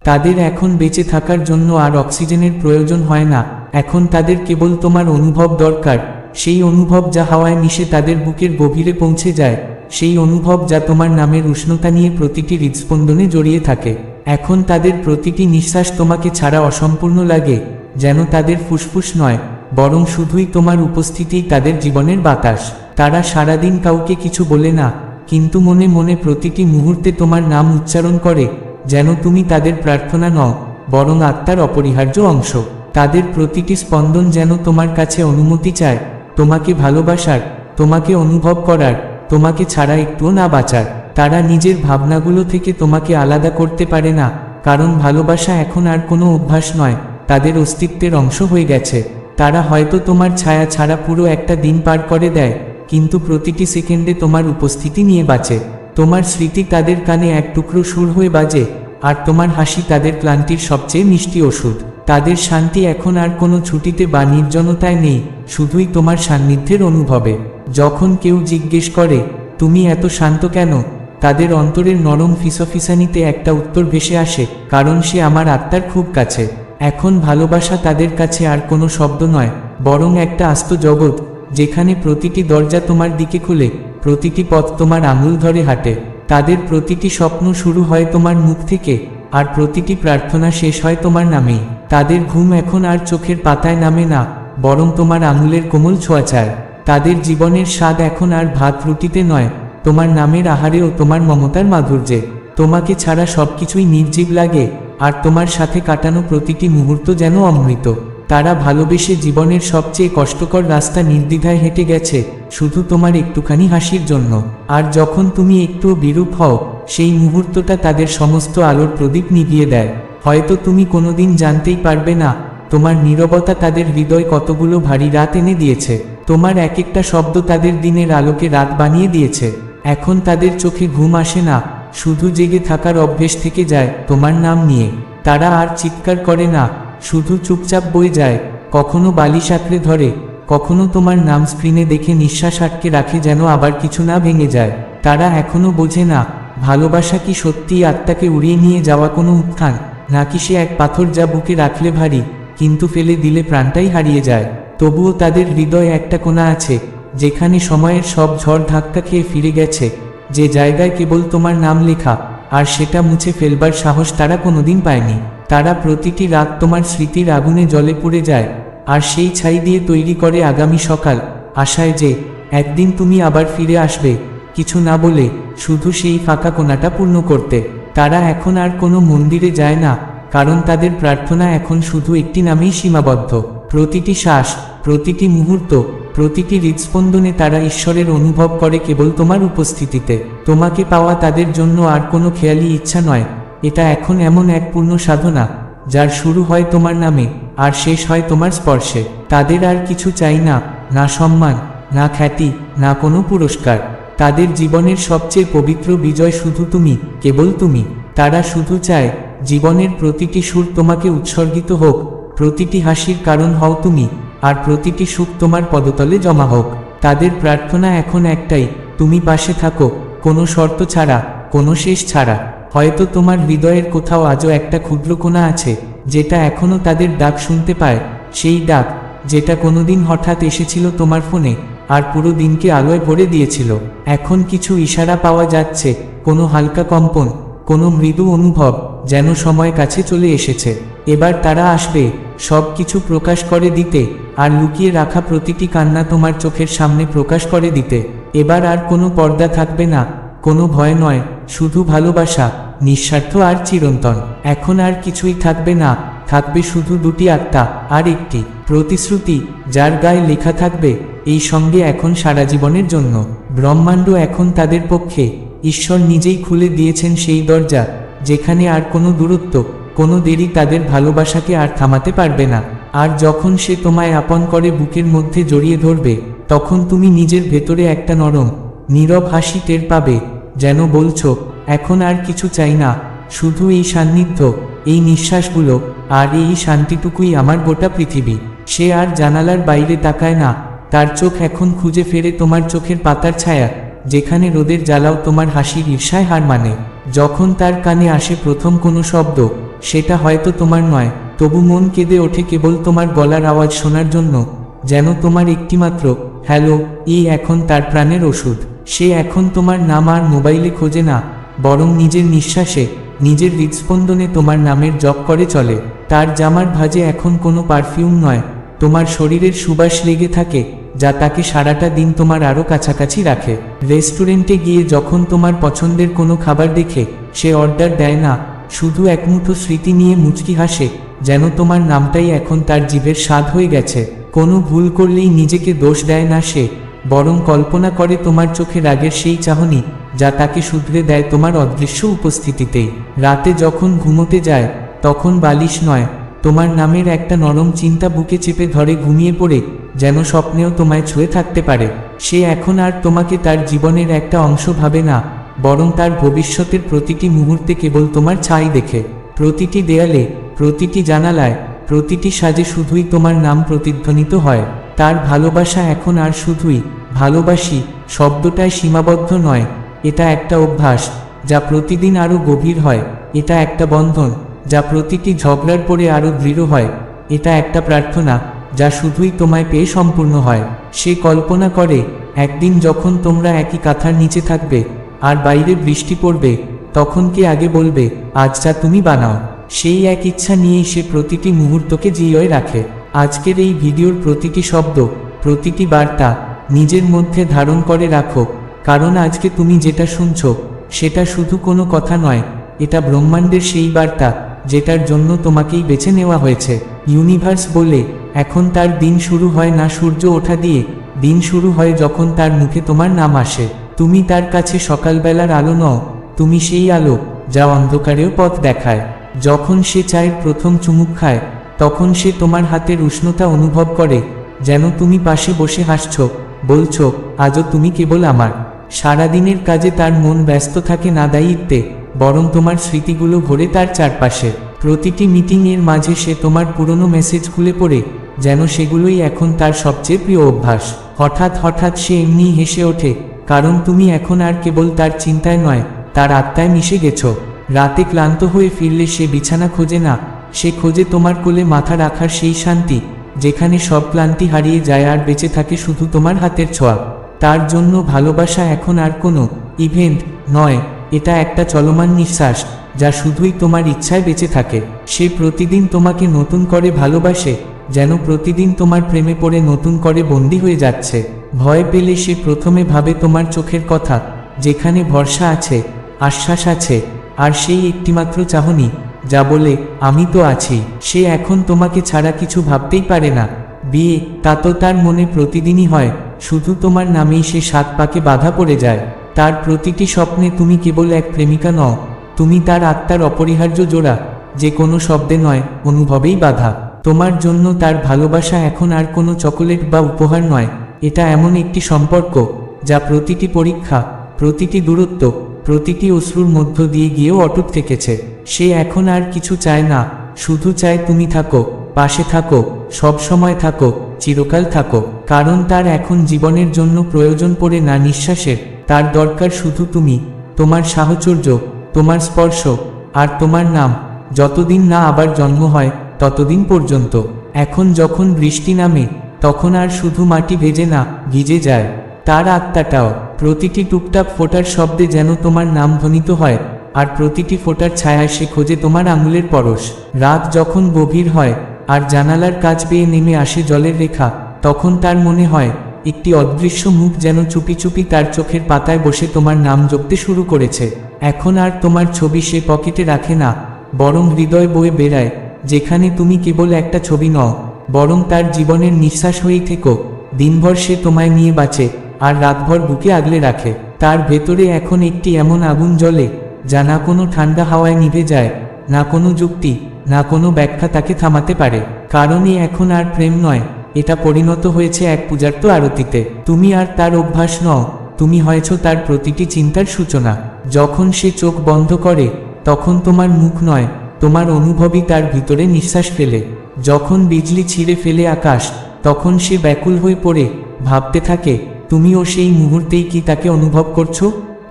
তাদের এখন বেঁচে থাকার জন্য আর অক্সিজেনের প্রয়োজন হয় না, এখন তাদের কেবল তোমার অনুভব দরকার, সেই অনুভব যা হাওয়ায় মিশে তাদের বুকের গভীরে পৌঁছে যায়, সেই অনুভব যা তোমার নামের উষ্ণতা নিয়ে প্রতিটি হৃদস্পন্দনে জড়িয়ে থাকে। এখন তাদের প্রতিটি নিঃশ্বাস তোমাকে ছাড়া অসম্পূর্ণ লাগে, যেন তাদের ফুসফুস নয়, বরং শুধুই তোমার উপস্থিতিই তাদের জীবনের বাতাস। তারা সারাদিন কাউকে কিছু বলে না, কিন্তু মনে মনে প্রতিটি মুহূর্তে তোমার নাম উচ্চারণ করে, যেন তুমি তাদের প্রার্থনা নও, বরং আত্মার অপরিহার্য অংশ। তাদের প্রতিটি স্পন্দন যেন তোমার কাছে অনুমতি চায়, তোমাকে ভালোবাসার, তোমাকে অনুভব করার, তোমাকে ছাড়া একটুও না বাঁচার। তারা নিজের ভাবনাগুলো থেকে তোমাকে আলাদা করতে পারে না, কারণ ভালোবাসা এখন আর কোনো অভ্যাস নয়, তাদের অস্তিত্বের অংশ হয়ে গেছে। তারা হয়তো তোমার ছায়া ছাড়া পুরো একটা দিন পার করে দেয়, কিন্তু প্রতিটি সেকেন্ডে তোমার উপস্থিতি নিয়ে বাঁচে। তোমার স্মৃতি তাদের কানে এক টুকরো সুর হয়ে বাজে, আর তোমার হাসি তাদের ক্লান্তির সবচেয়ে মিষ্টি ওষুধ। তাদের শান্তি এখন আর কোনো ছুটিতে বা নির্জনতায় নেই, শুধুই তোমার সান্নিধ্যের অনুভবে। যখন কেউ জিজ্ঞেস করে, তুমি এত শান্ত কেন, তাদের অন্তরের নরম ফিসফিসানিতে একটা উত্তর ভেসে আসে, কারণ সে আমার আত্মার খুব কাছে। এখন ভালোবাসা তাদের কাছে আর কোনো শব্দ নয়, বরং একটা আস্ত জগৎ, যেখানে প্রতিটি দরজা তোমার দিকে খুলে, প্রতিটি পথ তোমার আঙুল ধরে হাঁটে। তাদের প্রতিটি স্বপ্ন শুরু হয় তোমার মুখ থেকে, আর প্রতিটি প্রার্থনা শেষ হয় তোমার নামেই। তাদের ঘুম এখন আর চোখের পাতায় নামে না, বরং তোমার আঙুলের কোমল ছোঁয়া চায়। তাদের জীবনের স্বাদ এখন আর ভাত রুটিতে নয়, তোমার নামের আহারে ও তোমার মমতার মাধুর্যে। তোমাকে ছাড়া সবকিছুই নির্জীব লাগে, আর তোমার সাথে কাটানো প্রতিটি মুহূর্ত যেন অমৃত। তারা ভালোবেসে জীবনের সবচেয়ে কষ্টকর রাস্তা নির্দ্বিধায় হেঁটে গেছে, শুধু তোমার একটুখানি হাসির জন্য। আর যখন তুমি একটুও বিরূপ হও, সেই মুহূর্তটা তাদের সমস্ত আলোর প্রদীপ নিভিয়ে দেয়। হয়তো তুমি কোনোদিন জানতেই পারবে না, তোমার নীরবতা তাদের হৃদয় কতগুলো ভারী রাত এনে দিয়েছে। তোমার এক একটা শব্দ তাদের দিনের আলোকে রাত বানিয়ে দিয়েছে। এখন তাদের চোখে ঘুম আসে না, শুধু জেগে থাকার অভ্যেস থেকে যায় তোমার নাম নিয়ে। তারা আর চিৎকার করে না, শুধু চুপচাপ বয়ে যায়, কখনো বালিশ আঁকড়ে ধরে, কখনো তোমার নাম স্ক্রিনে দেখে নিঃশ্বাস আটকে রাখে, যেন আবার কিছু না ভেঙে যায়। তারা এখনো বোঝে না, ভালোবাসা কি সত্যিই আত্মাকে উড়িয়ে নিয়ে যাওয়া কোনো উত্থান, নাকি সে এক পাথর যা বুকে রাখলে ভারী, কিন্তু ফেলে দিলে প্রাণটাই হারিয়ে যায়। তবুও তাদের হৃদয়ে একটা কোণা আছে, যেখানে সময়ের সব ঝড় ধাক্কা খেয়ে ফিরে গেছে, যে জায়গায় কেবল তোমার নাম লেখা, আর সেটা মুছে ফেলবার সাহস তারা কোনোদিন পায়নি। তারা প্রতিটি রাত তোমার স্মৃতির আগুনে জ্বলে পুড়ে যায়, আর সেই ছাই দিয়ে তৈরি করে আগামী সকাল, আশায় যে একদিন তুমি আবার ফিরে আসবে, কিছু না বলে, শুধু সেই ফাঁকা কোণাটা পূর্ণ করতে। তারা এখন আর কোনো মন্দিরে যায় না, কারণ তাদের প্রার্থনা এখন শুধু একটি নামেই সীমাবদ্ধ। প্রতিটি শ্বাস, প্রতিটি মুহূর্ত, প্রতিটি হৃদস্পন্দনে তারা ঈশ্বরের অনুভব করে কেবল তোমার উপস্থিতিতে। তোমাকে পাওয়া তাদের জন্য আর কোনো খেয়ালি ইচ্ছা নয়, এটা এখন এমন এক পূর্ণ সাধনা, যার শুরু হয় তোমার নামে, আর শেষ হয় তোমার স্পর্শে। তাদের আর কিছু চাই না, না সম্মান, না খ্যাতি, না কোনো পুরস্কার। তাদের জীবনের সবচেয়ে পবিত্র বিজয় শুধু তুমি, কেবল তুমি। তারা শুধু চায়, জীবনের প্রতিটি সুর তোমাকে উৎসর্গিত হোক, প্রতিটি হাসির কারণ হও তুমি, আর প্রতিটি সুখ তোমার পদতলে জমা হোক। তাদের প্রার্থনা এখন একটাই, তুমি পাশে থাকো, কোনো শর্ত ছাড়া, কোনো শেষ ছাড়া। হয়তো তোমার হৃদয়ের কোথাও আজও একটা ক্ষুদ্র কোণা আছে, যেটা এখনো তাদের ডাক শুনতে পায়, সেই ডাক, যেটা কোনোদিন হঠাৎ এসেছিল তোমার ফোনে, আর পুরো দিনকে আলোয় ভরে দিয়েছিল। এখন কিছু ইশারা পাওয়া যাচ্ছে, কোনো হালকা কম্পন, কোনো মৃদু অনুভব, যেন সময় কাছে চলে এসেছে। এবার তারা আসবে, সব কিছু প্রকাশ করে দিতে, আর লুকিয়ে রাখা প্রতিটি কান্না তোমার চোখের সামনে প্রকাশ করে দিতে। এবার আর কোনো পর্দা থাকবে না, কোনো ভয় নয়, শুধু ভালোবাসা, নিঃস্বার্থ আর চিরন্তন। এখন আর কিছুই থাকবে না, থাকবে শুধু দুটি আত্মা, আর একটি প্রতিশ্রুতি, যার গায়ে লেখা থাকবে, এই সঙ্গে এখন সারা জীবনের জন্য। ব্রহ্মাণ্ড এখন তাদের পক্ষে, ঈশ্বর নিজেই খুলে দিয়েছেন সেই দরজা, যেখানে আর কোনো দূরত্ব, কোনো দেরি তাদের ভালোবাসাকে আর থামাতে পারবে না। আর যখন সে তোমায় আপন করে বুকের মধ্যে জড়িয়ে ধরবে, তখন তুমি নিজের ভেতরে একটা নরম, নীরব হাসি টের পাবে, যেন বলছো, এখন আর কিছু চাই না, শুধু এই সান্নিধ্য, এই নিঃশ্বাসগুলো, আর এই শান্তিটুকুই আমার গোটা পৃথিবী। সে আর জানালার বাইরে তাকায় না, তার চোখ এখন খুঁজে ফেরে তোমার চোখের পাতার ছায়া, যেখানে রোদের জ্বালাও তোমার হাসির ঈর্ষায় হার মানে। যখন তার কানে আসে প্রথম কোনো শব্দ, সেটা হয়তো তোমার নয়, তবু মন কেঁদে ওঠে কেবল তোমার গলার আওয়াজ শোনার জন্য, যেন তোমার একটিমাত্র হ্যালো এই এখন তার প্রাণের ওষুধ। সে এখন তোমার নাম আর মোবাইলে খোঁজে না, বরং নিজের নিঃশ্বাসে, নিজের হৃদস্পন্দনে তোমার নামের জপ করে চলে। তার জামার ভাঁজে এখন কোনো পারফিউম নয়, তোমার শরীরের সুবাস লেগে থাকে, যা তাকে সারাটা দিন তোমার আরও কাছাকাছি রাখে। রেস্টুরেন্টে গিয়ে যখন তোমার পছন্দের কোনো খাবার দেখে সে অর্ডার দেয় না, শুধু এক মুঠো স্মৃতি নিয়ে মুচকি হাসে, যেন তোমার নামটাই এখন তার জিভের স্বাদ হয়ে গেছে। কোনো ভুল করলেই নিজেকে দোষ দেয় না সে, বরং কল্পনা করে তোমার চোখে রাগের সেই চাহনি, যা তাকে শুধরে দেয় তোমার অদৃশ্য উপস্থিতিতেই। রাতে যখন ঘুমোতে যায়, তখন বালিশ নয়, তোমার নামের একটা নরম চিন্তা বুকে চেপে ধরে ঘুমিয়ে পড়ে, যেন স্বপ্নেও তোমায় ছুঁয়ে থাকতে পারে। সে এখন আর তোমাকে তার জীবনের একটা অংশ ভাবে না, বরং তার ভবিষ্যতের প্রতিটি মুহূর্তে কেবল তোমার ছাই দেখে। প্রতিটি দেয়ালে, প্রতিটি জানালায়, প্রতিটি সাজে শুধুই তোমার নাম প্রতিধ্বনিত হয়। তার ভালোবাসা এখন আর শুধুই ভালোবাসি শব্দটায় সীমাবদ্ধ নয়, এটা একটা অভ্যাস, যা প্রতিদিন আরও গভীর হয়। এটা একটা বন্ধন, যা প্রতিটি ঝগড়ার পরে আরও দৃঢ় হয়। এটা একটা প্রার্থনা, যা শুধুই তোমায় পেয়ে সম্পূর্ণ হয়। সে কল্পনা করে একদিন যখন তোমরা একই কাঁথার নিচে থাকবে, আর বাইরে বৃষ্টি পড়বে, তখন কে আগে বলবে আজ চা তুমি বানাও। সেই এক ইচ্ছা নিয়েই সে প্রতিটি মুহূর্তকে জিইয়ে রাখে। আজকের এই ভিডিওর প্রতিটি শব্দ, প্রতিটি বার্তা নিজের মধ্যে ধারণ করে রাখো, কারণ আজকে তুমি যেটা শুনছো সেটা শুধু কোনো কথা নয়, এটা ব্রহ্মাণ্ডের সেই বার্তা যেটার জন্য তোমাকেই বেছে নেওয়া হয়েছে। ইউনিভার্স বলে এখন তার দিন শুরু হয় না সূর্য ওঠা দিয়ে, দিন শুরু হয় যখন তার মুখে তোমার নাম আসে। তুমি তার কাছে সকালবেলার আলো নও, তুমি সেই আলো যা অন্ধকারেও পথ দেখায়। যখন সে চায়ের প্রথম চুমুক খায়, তখন সে তোমার হাতের উষ্ণতা অনুভব করে, যেন তুমি পাশে বসে হাসছো, বলছো আজও তুমি কেবল আমার। সারাদিনের কাজে তার মন ব্যস্ত থাকে না দায়িত্বে, বরং তোমার স্মৃতিগুলো ঘোরে তার চারপাশে। প্রতিটি মিটিংয়ের মাঝে সে তোমার পুরনো মেসেজ খুলে পড়ে, যেন সেগুলোই এখন তার সবচেয়ে প্রিয় অভ্যাস। হঠাৎ হঠাৎ সে এমনিই হেসে ওঠে, কারণ তুমি এখন আর কেবল তার চিন্তায় নয়, তার আত্মায় মিশে গেছো। রাতে ক্লান্ত হয়ে ফিরলে সে বিছানা খোঁজে না, সে খোঁজে তোমার কোলে মাথা রাখার সেই শান্তি, যেখানে সব ক্লান্তি হারিয়ে যায় আর বেঁচে থাকে শুধু তোমার হাতের ছোঁয়া। তার জন্য ভালোবাসা এখন আর কোনো ইভেন্ট নয়, এটা একটা চলমান নিঃশ্বাস, যা শুধুই তোমার ইচ্ছায় বেঁচে থাকে। সে প্রতিদিন তোমাকে নতুন করে ভালোবাসে, যেন প্রতিদিন তোমার প্রেমে পড়ে নতুন করে বন্দী হয়ে যাচ্ছে। ভয় পেলে সে প্রথমে ভাবে তোমার চোখের কথা, যেখানে ভরসা আছে, আশ্বাস আছে, আর সেই একটিমাত্র চাহনি যা বলে আমি তো আছি। সে এখন তোমাকে ছাড়া কিছু ভাবতেই পারে না। বিয়ে, তা তো তার মনে প্রতিদিনই হয়, শুধু তোমার নামেই সে 7 পাকে বাধা পড়ে যায়। তার প্রতিটি স্বপ্নে তুমি কেবল এক প্রেমিকা নও, তুমি তার আত্মার অপরিহার্য জোড়া, যে কোনো শব্দে নয়, অনুভবেই বাধা। তোমার জন্য তার ভালোবাসা এখন আর কোনো চকোলেট বা উপহার নয়, এটা এমন একটি সম্পর্ক যা প্রতিটি পরীক্ষা, প্রতিটি দূরত্ব, প্রতিটি অশ্রুর মধ্য দিয়ে গিয়েও অটুট থেকেছে। সে এখন আর কিছু চায় না, শুধু চায় তুমি থাকো, পাশে থাকো, সব সময় থাকো, চিরকাল থাকো। কারণ তার এখন জীবনের জন্য প্রয়োজন পড়ে না নিঃশ্বাসের, তার দরকার শুধু তুমি, তোমার সাহচর্য, তোমার স্পর্শ, আর তোমার নাম, যতদিন না আবার জন্ম হয় ততদিন পর্যন্ত। এখন যখন বৃষ্টি নামে, তখন আর শুধু মাটি ভেজে না, ভিজে যায় তার আত্মাটাও। প্রতিটি টুকটাক ফোঁটার শব্দে যেন তোমার নাম ধ্বনিত হয়, আর প্রতিটি ফোঁটার ছায়ায় সে খোঁজে তোমার আঙুলের পরশ। রাত যখন গভীর হয় আর জানালার কাছ বেয়ে নেমে আসে জলের রেখা, তখন তার মনে হয় একটি অদৃশ্য মুখ যেন চুপি চুপি তার চোখের পাতায় বসে তোমার নাম জপতে শুরু করেছে। এখন আর তোমার ছবি সে পকেটে রাখে না, বরং হৃদয় বয়ে বেড়ায়, যেখানে তুমি কেবল একটা ছবি নও, বরং তার জীবনের নিঃশ্বাস হয়েই থেকো। দিনভর সে তোমায় নিয়ে বাঁচে, আর রাতভর বুকে আগলে রাখে। তার ভেতরে এখন একটি এমন আগুন জ্বলে, যা না কোনো ঠান্ডা হাওয়ায় নিভে যায়, না কোনো যুক্তি, না কোনো ব্যাখ্যা তাকে থামাতে পারে। কারণই এখন আর প্রেম নয়, এটা পরিণত হয়েছে এক পূজার্ত আরতিতে। তুমি আর তার অভ্যাস নও, তুমি হয়েছ তার প্রতিটি চিন্তার সূচনা। যখন সে চোখ বন্ধ করে, তখন তোমার মুখ নয়, তোমার অনুভবই তার ভিতরে নিঃশ্বাস ফেলে। যখন বিজলি ছিঁড়ে ফেলে আকাশ, তখন সে ব্যাকুল হয়ে পড়ে ভাবতে থাকে তুমিও সেই মুহূর্তেই কি তাকে অনুভব করছো।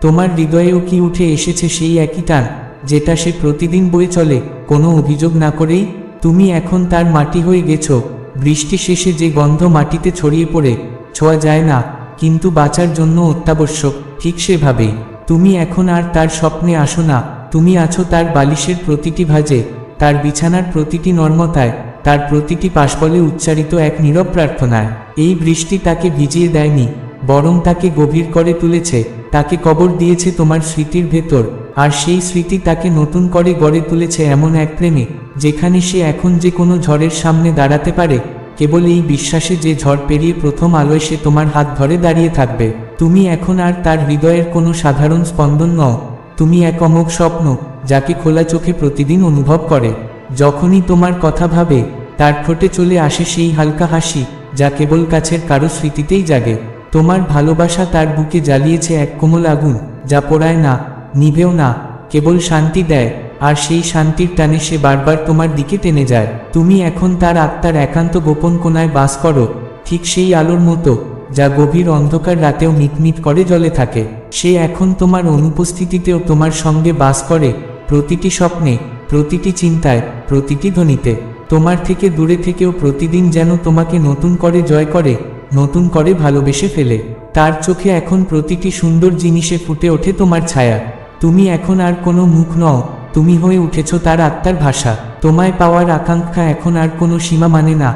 তোমার হৃদয়েও কি উঠে এসেছে সেই একই টান, যেটা সে প্রতিদিন বয়ে চলে, কোনো অভিযোগ না করেই? তুমি এখন তার মাটি হয়ে গেছো, বৃষ্টি শেষে যে গন্ধ মাটিতে ছড়িয়ে পড়ে, ছোঁয়া যায় না কিন্তু বাঁচার জন্য অত্যাবশ্যক, ঠিক সেভাবেই তুমি এখন আর তার স্বপ্নে আসো না, তুমি আছো তার বালিশের প্রতিটি ভাঁজে, তার বিছানার প্রতিটি নর্মতায়, তার প্রতিটি পাশবলে উচ্চারিত এক নীরব প্রার্থনায়। এই বৃষ্টি তাকে ভিজিয়ে দেয়নি, বরং তাকে গভীর করে তুলেছে, তাকে কবর দিয়েছে তোমার স্মৃতির ভেতর, আর সেই স্মৃতি তাকে নতুন করে গড়ে তুলেছে এমন এক প্রেমে, যেখানে সে এখন যে কোনো ঝড়ের সামনে দাঁড়াতে পারে, কেবল এই বিশ্বাসে যে ঝড় পেরিয়ে প্রথম আলোয় সে তোমার হাত ধরে দাঁড়িয়ে থাকবে। তুমি এখন আর তার হৃদয়ের কোনো সাধারণ স্পন্দন নও, তুমি এক অমোঘ স্বপ্ন, যাকে খোলা চোখে প্রতিদিন অনুভব করে। যখনই তোমার কথা ভাবে, তার ঠোঁটে চলে আসে সেই হালকা হাসি, যা কেবল কাছের কারো স্মৃতিতেই জাগে। তোমার ভালোবাসা তার বুকে জ্বালিয়েছে এক কোমল আগুন, যা পোড়ায় না, নিভেও না, কেবল শান্তি দেয়, আর সেই শান্তির টানে সে বারবার তোমার দিকে টেনে যায়। তুমি এখন তার আত্মার একান্ত গোপন কোণায় বাস করো, ঠিক সেই আলোর মতো, যা গভীর অন্ধকার রাতেও মিটমিট করে জ্বলে থাকে। সে এখন তোমার অনুপস্থিতিতেও তোমার সঙ্গে বাস করে, প্রতিটি স্বপ্নে, প্রতিটি চিন্তায়, প্রতিটি ধ্বনিতে। তোমার থেকে দূরে থেকেও প্রতিদিন যেন তোমাকে নতুন করে জয় করে, নতুন করে ভালোবেসে ফেলে। তার চোখে এখন প্রতিটি সুন্দর জিনিসে ফুটে ওঠে তোমার ছায়া। তুমি এখন আর কোনো মুখ নও, তুমি হয়ে উঠেছ তার আত্মার ভাষা। তোমায় পাওয়ার আকাঙ্ক্ষা এখন আর কোনো সীমা মানে না,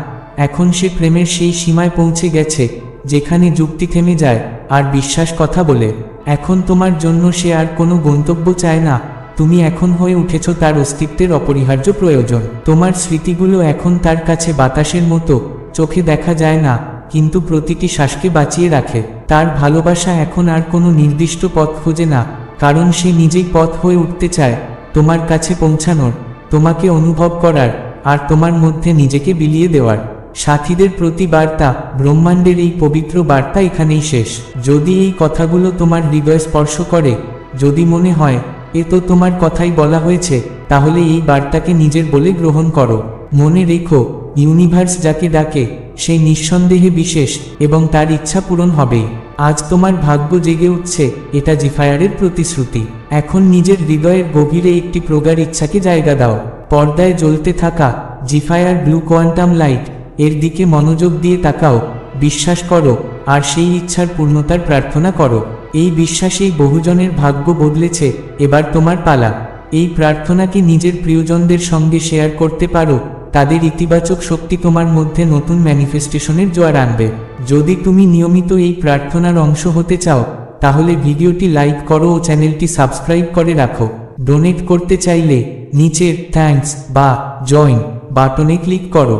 এখন সে প্রেমের সেই সীমায় পৌঁছে গেছে, যেখানে যুক্তি থেমে যায় আর বিশ্বাস কথা বলে। এখন তোমার জন্য সে আর কোনো গন্তব্য চায় না, তুমি এখন হয়ে উঠেছ তার অস্তিত্বের অপরিহার্য প্রয়োজন। তোমার স্মৃতিগুলো এখন তার কাছে বাতাসের মতো, চোখে দেখা যায় না, কিন্তু প্রতিটি শ্বাসকে বাঁচিয়ে রাখে। তার ভালোবাসা এখন আর কোনো নির্দিষ্ট পথ খোঁজে না, কারণ সে নিজেই পথ হয়ে উঠতে চায়, তোমার কাছে পৌঁছানোর, তোমাকে অনুভব করার, আর তোমার মধ্যে নিজেকে বিলিয়ে দেওয়ার। সাথীদের প্রতি বার্তা, ব্রহ্মাণ্ডের এই পবিত্র বার্তা এখানেই শেষ। যদি এই কথাগুলো তোমার হৃদয় স্পর্শ করে, যদি মনে হয় এ তো তোমার কথাই বলা হয়েছে, তাহলে এই বার্তাকে নিজের বলে গ্রহণ করো। মনে রেখো, ইউনিভার্স যাকে ডাকে সেই নিঃসন্দেহে বিশেষ, এবং তার ইচ্ছা পূরণ হবেই। আজ তোমার ভাগ্য জেগে উঠছে, এটা জিফায়ারের প্রতিশ্রুতি। এখন নিজের হৃদয়ের গভীরে একটি প্রগাঢ় ইচ্ছাকে জায়গা দাও। পর্দায় জ্বলতে থাকা জিফায়ার ব্লু কোয়ান্টাম লাইট, এর দিকে মনোযোগ দিয়ে তাকাও, বিশ্বাস করো, আর সেই ইচ্ছার পূর্ণতার প্রার্থনা করো। এই বিশ্বাসেই বহুজনের ভাগ্য বদলেছে, এবার তোমার পালা। এই প্রার্থনাকে নিজের প্রিয়জনদের সঙ্গে শেয়ার করতে পারো, তাদের ইতিবাচক শক্তি তোমার মধ্যে নতুন ম্যানিফেস্টেশনের জোয়ার আনবে। যদি তুমি নিয়মিত এই প্রার্থনার অংশ হতে চাও, তাহলে ভিডিওটি লাইক করো ও চ্যানেলটি সাবস্ক্রাইব করে রাখো। ডোনেট করতে চাইলে নিচের থ্যাঙ্কস বা জয়েন বাটনে ক্লিক করো।